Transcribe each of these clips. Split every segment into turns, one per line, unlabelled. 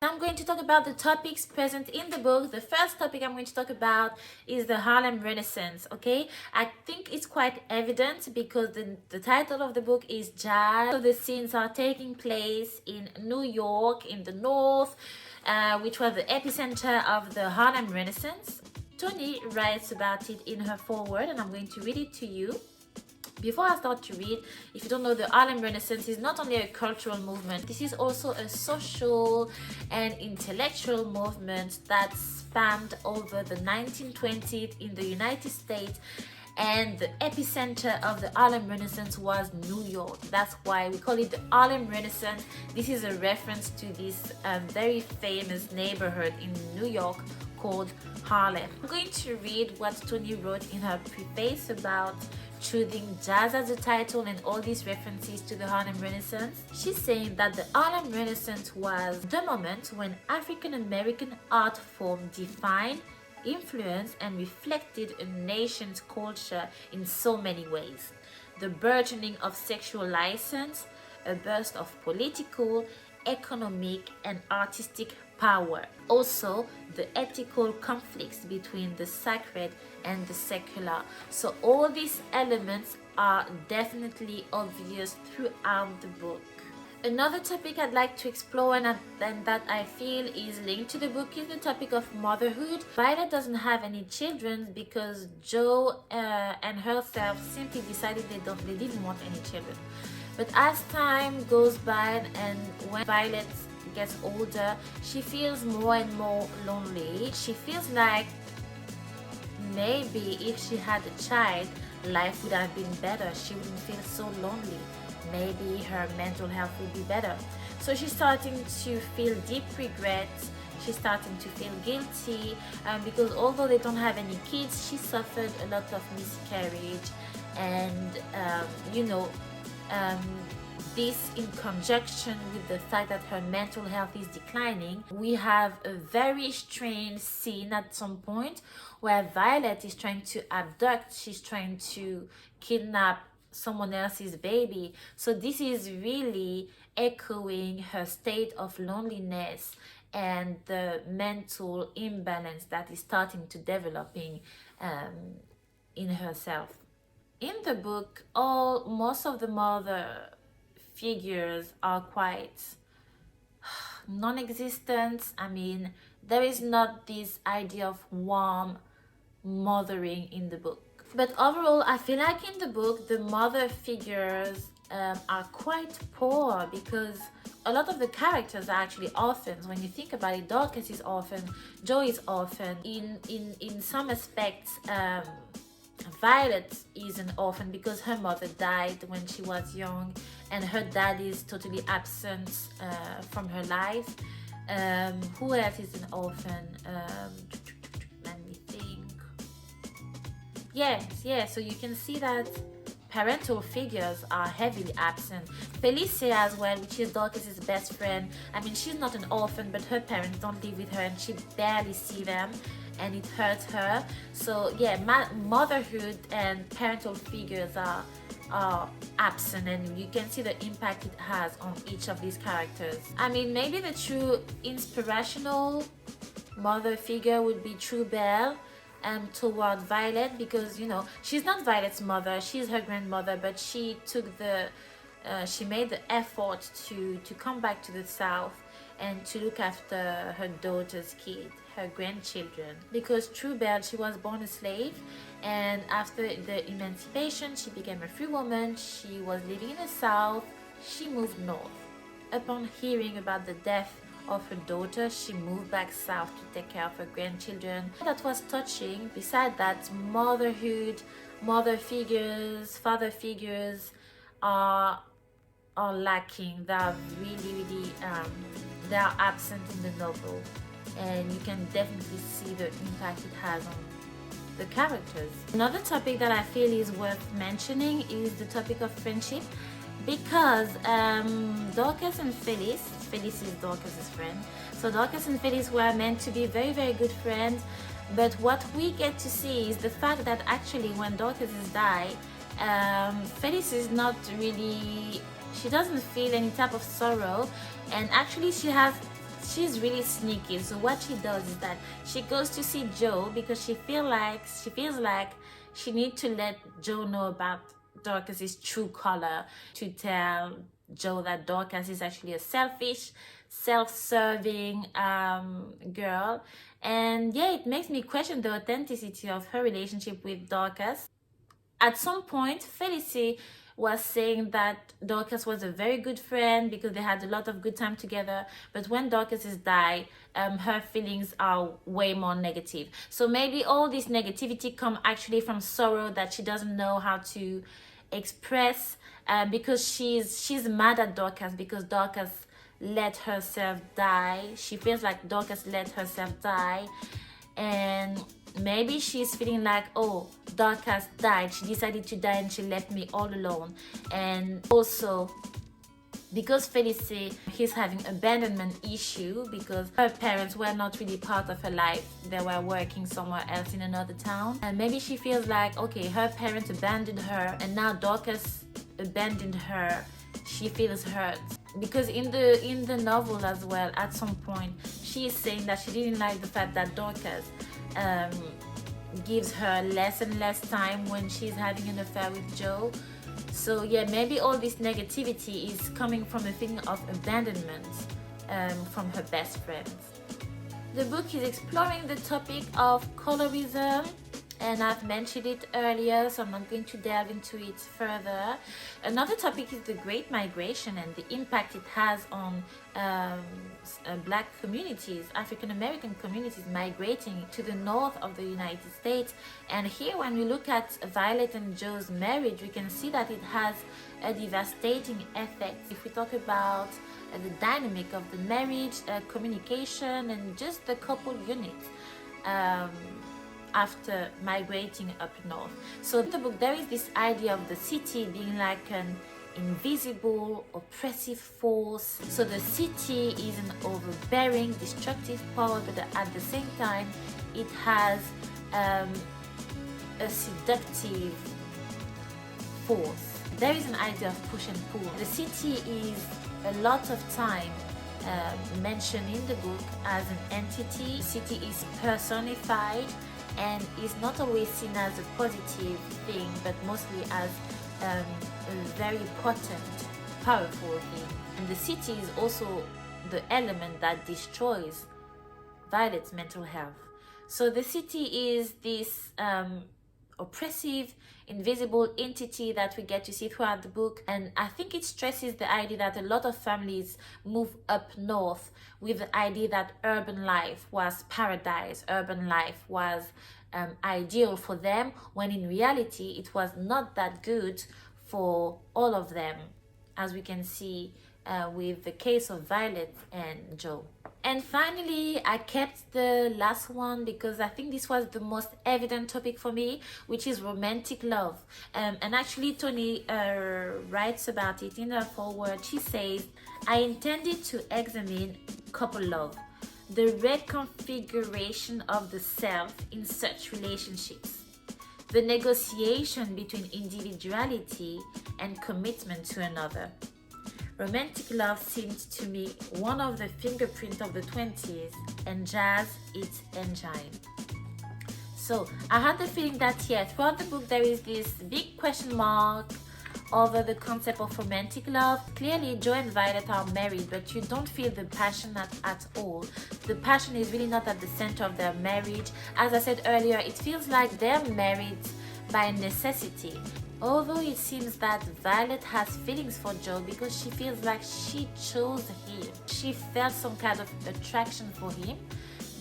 I'm going to talk about the topics present in the book. The first topic I'm going to talk about is the Harlem Renaissance, okay? I think it's quite evident because the title of the book is Jazz. So the scenes are taking place in New York, in the North, which was the epicenter of the Harlem Renaissance. Toni writes about it in her foreword, and I'm going to read it to you. Before I start to read, if you don't know, the Harlem Renaissance is not only a cultural movement, this is also a social and intellectual movement that spanned over the 1920s in the United States, and the epicenter of the Harlem Renaissance was New York. That's why we call it the Harlem Renaissance. This is a reference to this very famous neighborhood in New York called Harlem. I'm going to read what Toni wrote in her preface about choosing jazz as a title and all these references to the Harlem Renaissance. She's saying that the Harlem Renaissance was the moment when African American art form defined, influenced, and reflected a nation's culture in so many ways. The burgeoning of sexual license, a burst of political, economic, and artistic power. Also, the ethical conflicts between the sacred and the secular. So all these elements are definitely obvious throughout the book. Another topic I'd like to explore and that I feel is linked to the book is the topic of motherhood. Violet doesn't have any children because Joe and herself simply decided they didn't want any children. But as time goes by and when Violet gets older, she feels more and more lonely. She feels like maybe if she had a child, life would have been better. She wouldn't feel so lonely. Maybe her mental health would be better. So she's starting to feel deep regrets. She's starting to feel guilty because although they don't have any kids, she suffered a lot of miscarriage, and this in conjunction with the fact that her mental health is declining. We have a very strange scene at some point where Violet is trying to abduct, she's trying to kidnap someone else's baby. So this is really echoing her state of loneliness and the mental imbalance that is starting to developing in herself. In the book, most of the mother figures are quite non-existent. I mean, there is not this idea of warm mothering in the book. But overall, I feel like in the book, the mother figures are quite poor because a lot of the characters are actually orphans. When you think about it, Dorcas is orphan, Joe is orphan. In some aspects, Violet is an orphan because her mother died when she was young and her dad is totally absent from her life. Who else is an orphan? Let me think. Yes, so you can see that parental figures are heavily absent. Felicia as well, which is Dorcas's best friend. I mean, she's not an orphan, but her parents don't live with her and she barely sees them, and it hurts her. So yeah, motherhood and parental figures are absent, and you can see the impact it has on each of these characters. I mean, maybe the true inspirational mother figure would be True Belle toward Violet, because she's not Violet's mother, she's her grandmother, but she made the effort to come back to the South and to look after her daughter's kid, her grandchildren. Because True Belle, she was born a slave, and after the emancipation, she became a free woman. She was living in the South. She moved north. Upon hearing about the death of her daughter, she moved back south to take care of her grandchildren. That was touching. Besides that, motherhood, mother figures, father figures are lacking. They are really they are absent in the novel, and you can definitely see the impact it has on the characters. Another topic that I feel is worth mentioning is the topic of friendship, because Dorcas and Phyllis is Dorcas's friend, so Dorcas and Phyllis were meant to be very, very good friends. But what we get to see is the fact that actually when Dorcas dies, Phyllis is not really, she doesn't feel any type of sorrow, and actually she has she's really sneaky. So what she does is that she goes to see Joe because she feels like she needs to let Joe know about Dorcas's true color, to tell Joe that Dorcas is actually a selfish, self-serving girl. And yeah, it makes me question the authenticity of her relationship with Dorcas. At some point, Felicity was saying that Dorcas was a very good friend because they had a lot of good time together. But when Dorcas is died, her feelings are way more negative. So maybe all this negativity come actually from sorrow that she doesn't know how to express, because she's mad at Dorcas because Dorcas let herself die. She feels like Dorcas let herself die, and maybe she's feeling like, oh, Dorcas died, she decided to die and she left me all alone. And also because Felicity is having abandonment issue because her parents were not really part of her life, they were working somewhere else in another town, and maybe she feels like, okay, her parents abandoned her and now Dorcas abandoned her. She feels hurt because in the novel as well, at some point she is saying that she didn't like the fact that Dorcas gives her less and less time when she's having an affair with Joe. So yeah, maybe all this negativity is coming from a feeling of abandonment from her best friends. The book is exploring the topic of colorism, and I've mentioned it earlier, so I'm not going to delve into it further. Another topic is the Great Migration and the impact it has on Black communities, African American communities migrating to the north of the United States. And here, when we look at Violet and Joe's marriage, we can see that it has a devastating effect. If we talk about the dynamic of the marriage, communication, and just the couple unit after migrating up north. So in the book there is this idea of the city being like an invisible, oppressive force. So the city is an overbearing, destructive power, but at the same time it has a seductive force. There is an idea of push and pull. The city is a lot of time mentioned in the book as an entity. The city is personified and is not always seen as a positive thing, but mostly as a very potent, powerful thing. And the city is also the element that destroys Violet's mental health. So the city is this oppressive, invisible entity that we get to see throughout the book, and I think it stresses the idea that a lot of families move up north with the idea that urban life was paradise, urban life was ideal for them, when in reality it was not that good for all of them, as we can see with the case of Violet and Joe. And finally, I kept the last one because I think this was the most evident topic for me, which is romantic love. And actually, Toni writes about it in her foreword. She says, I intended to examine couple love, the reconfiguration of the self in such relationships, the negotiation between individuality and commitment to another. Romantic love seemed to me one of the fingerprints of the 20s, and jazz its engine. So I had the feeling that throughout the book there is this big question mark over the concept of romantic love. Clearly Joe and Violet are married, but you don't feel the passion at all. The passion is really not at the center of their marriage. As I said earlier, it feels like they're married by necessity. Although it seems that Violet has feelings for Joe because she feels like she chose him. She felt some kind of attraction for him.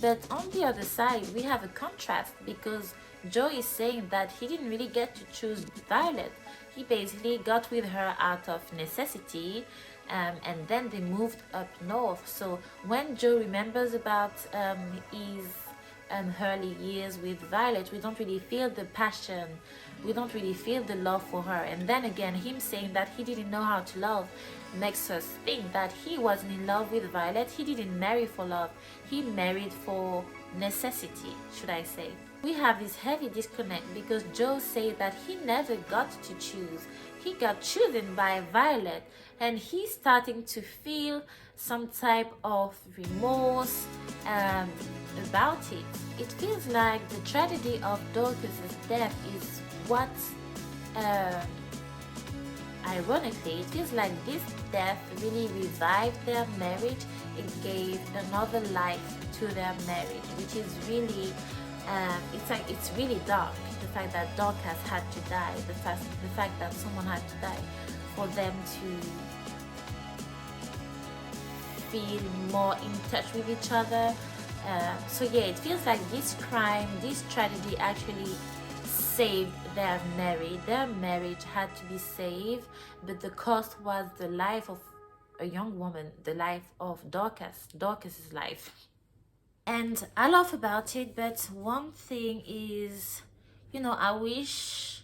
But on the other side, we have a contrast because Joe is saying that he didn't really get to choose Violet. He basically got with her out of necessity, and then they moved up north. So when Joe remembers about his early years with Violet, we don't really feel the passion, we don't really feel the love for her. And then again, him saying that he didn't know how to love makes us think that he wasn't in love with Violet. He didn't marry for love, he married for necessity, should I say. We have this heavy disconnect because Joe said that he never got to choose. He got chosen by Violet, and he's starting to feel some type of remorse about it. It feels like the tragedy of Dorcas's death is what, ironically, it feels like this death really revived their marriage. It gave another life to their marriage, which is really, it's really dark. The fact that Dorcas had to die, the fact that someone had to die for them to feel more in touch with each other. So yeah, it feels like this crime, this tragedy actually saved their marriage. Their marriage had to be saved, but the cost was the life of a young woman, the life of Dorcas's life. And I laugh about it, but one thing is, you know, I wish,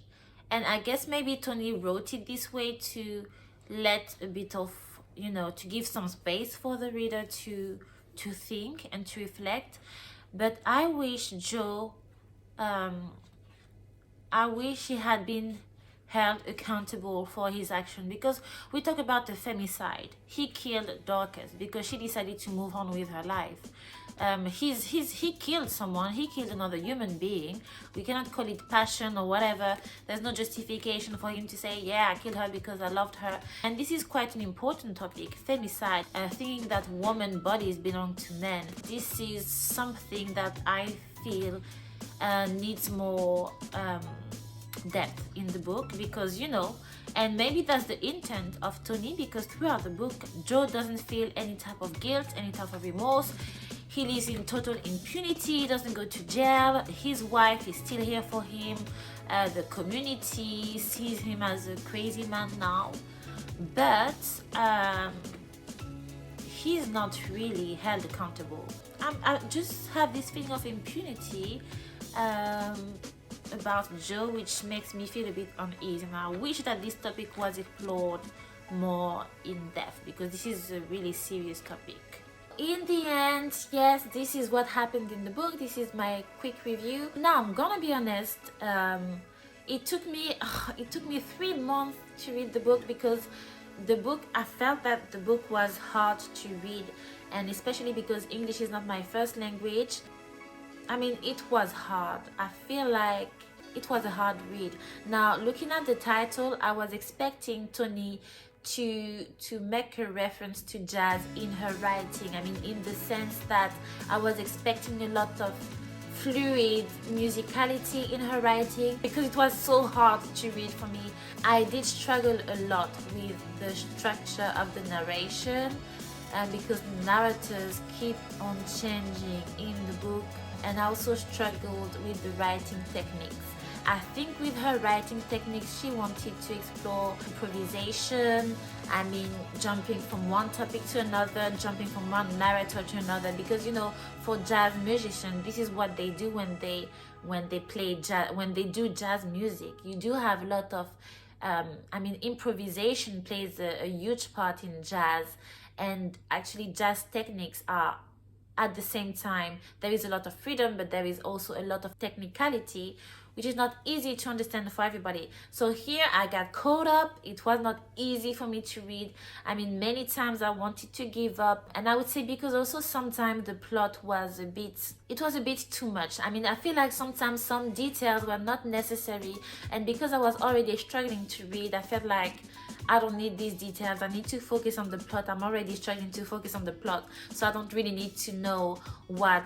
and I guess maybe Toni wrote it this way to let a bit of, you know, to give some space for the reader to think and to reflect. But I wish Joe, I wish he had been held accountable for his action, because we talk about the femicide. He killed Dorcas because she decided to move on with her life. He killed someone. He killed another human being. We cannot call it passion or whatever. There's no justification for him to say, yeah, I killed her because I loved her. And this is quite an important topic, femicide, thinking that women bodies belong to men. This is something that I feel needs more depth in the book, because, you know, and maybe that's the intent of Toni, because throughout the book Joe doesn't feel any type of guilt, any type of remorse. He lives in total impunity, doesn't go to jail. His wife is still here for him. The community sees him as a crazy man now, but he's not really held accountable. I just have this feeling of impunity about Joe, which makes me feel a bit uneasy, and I wish that this topic was explored more in depth, because this is a really serious topic. In the end, yes, this is what happened in the book. This is my quick review. Now I'm gonna be honest, it took me 3 months to read the book, because the book, I felt that the book was hard to read, and especially because English is not my first language. I mean, it was hard. I feel like it was a hard read. Now, looking at the title, I was expecting Toni to make a reference to jazz in her writing. I mean, in the sense that I was expecting a lot of fluid musicality in her writing, because it was so hard to read for me. I did struggle a lot with the structure of the narration, because narrators keep on changing in the book, and I also struggled with the writing techniques. I think with her writing techniques, she wanted to explore improvisation. I mean, jumping from one topic to another, jumping from one narrator to another, because, you know, for jazz musicians, this is what they do when they play jazz, when they do jazz music. You do have a lot of I mean, improvisation plays a huge part in jazz, and actually jazz techniques are, at the same time, there is a lot of freedom, but there is also a lot of technicality, which is not easy to understand for everybody. So here I got caught up. It was not easy for me to read. I mean, many times I wanted to give up, and I would say because also sometimes the plot was a bit too much. I mean, I feel like sometimes some details were not necessary, and because I was already struggling to read, I felt like I don't need these details. I need to focus on the plot. I'm already struggling to focus on the plot, so I don't really need to know what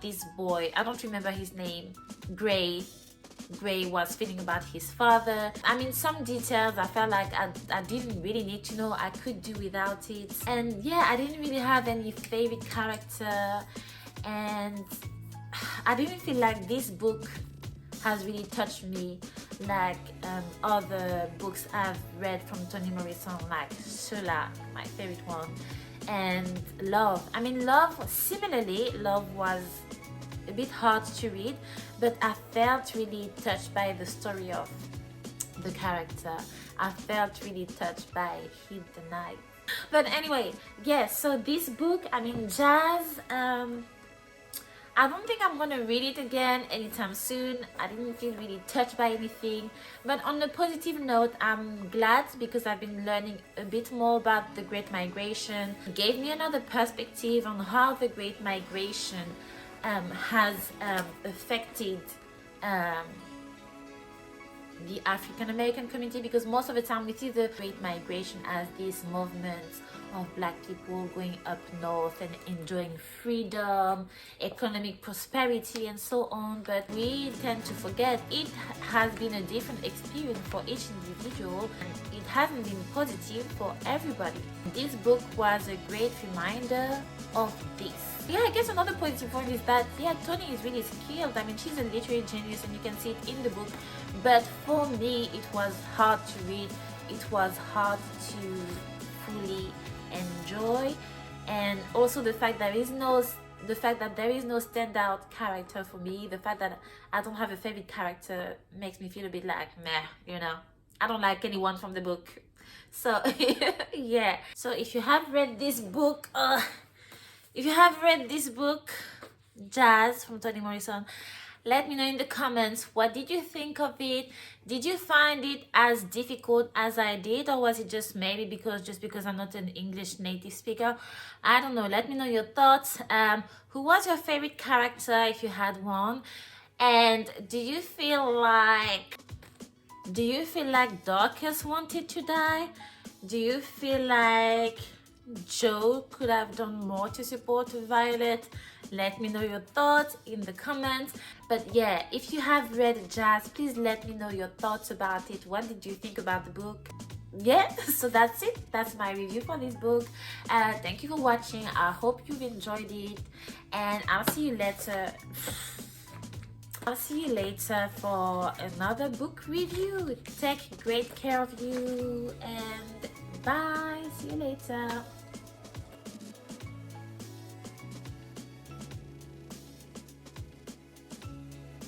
this boy, I don't remember his name, Gray was feeling about his father. I mean, some details I felt like I didn't really need to know. I could do without it. And yeah, I didn't really have any favorite character, and I didn't feel like this book has really touched me like other books I've read from Toni Morrison, like Shola, my favorite one, and Love. I mean, similarly, Love was a bit hard to read, but I felt really touched by the story of the character. I felt really touched by Heed the Night. But anyway, yes, so this book, I mean, jazz, I don't think I'm gonna read it again anytime soon. I didn't feel really touched by anything. But on a positive note, I'm glad because I've been learning a bit more about the Great Migration. It gave me another perspective on how the Great Migration has affected the African American community, because most of the time we see the Great Migration as this movement of black people going up north and enjoying freedom, economic prosperity and so on, but we tend to forget it has been a different experience for each individual and it hasn't been positive for everybody. This book was a great reminder of this. Yeah, I guess another positive point is that, yeah, Toni is really skilled. I mean, she's a literary genius and you can see it in the book. But for me, it was hard to read. It was hard to fully enjoy. And also the fact that there is no standout character for me. The fact that I don't have a favorite character makes me feel a bit like, meh, you know. I don't like anyone from the book. So, yeah. So if you have read this book, Jazz from Toni Morrison, let me know in the comments, what did you think of it? Did you find it as difficult as I did, or was it just maybe because I'm not an English native speaker? I don't know. Let me know your thoughts. Who was your favorite character if you had one? And do you feel like Dorcas wanted to die? Do you feel like Joe could have done more to support Violet? Let me know your thoughts in the comments. But yeah, if you have read Jazz, please let me know your thoughts about it. What did you think about the book? Yeah, so that's it. That's my review for this book. Thank you for watching. I hope you've enjoyed it, and I'll see you later. I'll see you later for another book review. Take great care of you, and bye. See you later.